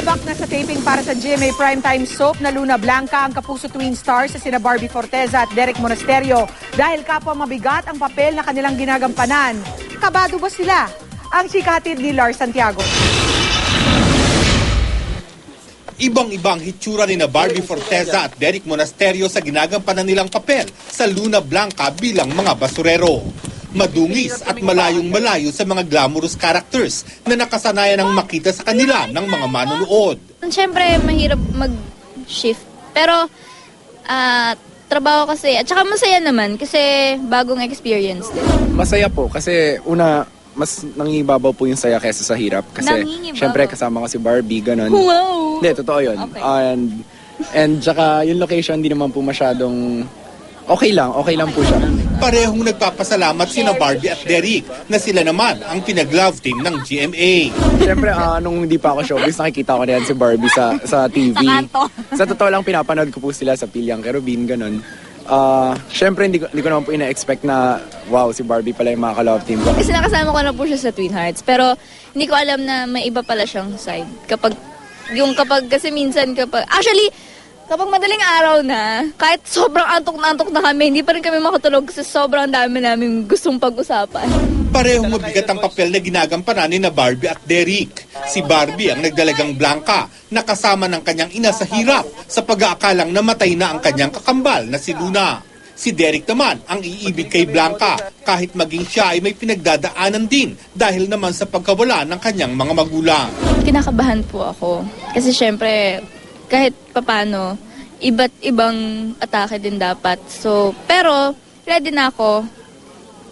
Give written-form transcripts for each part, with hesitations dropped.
Sumabak na sa taping para sa GMA Primetime Soap na Luna Blanca ang kapuso twin stars sa sina Barbie Forteza at Derek Monasterio dahil kapwa mabigat ang papel na kanilang ginagampanan. Kabado ba sila? Ang chikatid ni Lars Santiago. Ibang-ibang hitsura ni na Barbie Forteza at Derek Monasterio sa ginagampanan nilang papel sa Luna Blanca bilang mga basurero. Madungis at malayong-malayo sa mga glamorous characters na nakasanayan ng makita sa kanila ng mga manonood. Siyempre, mahirap mag-shift. Pero, trabaho kasi, at saka masaya naman kasi bagong experience din. Masaya po kasi una, mas nangingibabaw po yung saya kesa sa hirap. Kasi syempre kasama ko si Barbie, ganun. Wow! Hindi, totoo yun. Okay. And tsaka yung location, hindi naman po masyadong okay lang po siya. Parehong nagpapasalamat sina Barbie at Derek na sila naman ang pinag-love team ng GMA. Siyempre, nung hindi pa ako showbiz, nakikita ko na yan si Barbie sa TV. Sa totoo lang, pinapanood ko po sila sa Pilyang Kerubin, ganun. Siyempre, hindi ko naman po ina-expect na, wow, si Barbie pala yung mga ka-love team ko. Kasi nakasama ko na po siya sa Twin Hearts, pero hindi ko alam na may iba pala siyang side. Kasi minsan actually, kapag madaling araw na, kahit sobrang antok na kami, hindi pa rin kami makatulog kasi sobrang dami namin gustong pag-usapan. Parehong mabigat ang papel na ginagampanan ni na Barbie at Derek. Si Barbie ang nagdalagang Blanca, nakasama ng kanyang ina sa hirap sa pag-aakalang namatay na ang kanyang kakambal na si Luna. Si Derek naman ang iibig kay Blanca kahit maging siya ay may pinagdadaanan din dahil naman sa pagkawala ng kanyang mga magulang. Kinakabahan po ako kasi syempre kahit papano, iba't ibang atake din dapat. So, pero ready na ako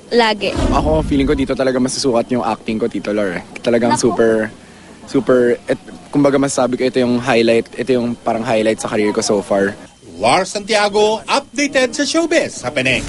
lagi. Ako, feeling ko dito talaga masusukat yung acting ko, Tito Lor. Talagang super, kumbaga masasabi ko ito yung parang highlight sa career ko so far. Lars Santiago, updated sa showbiz. Happening.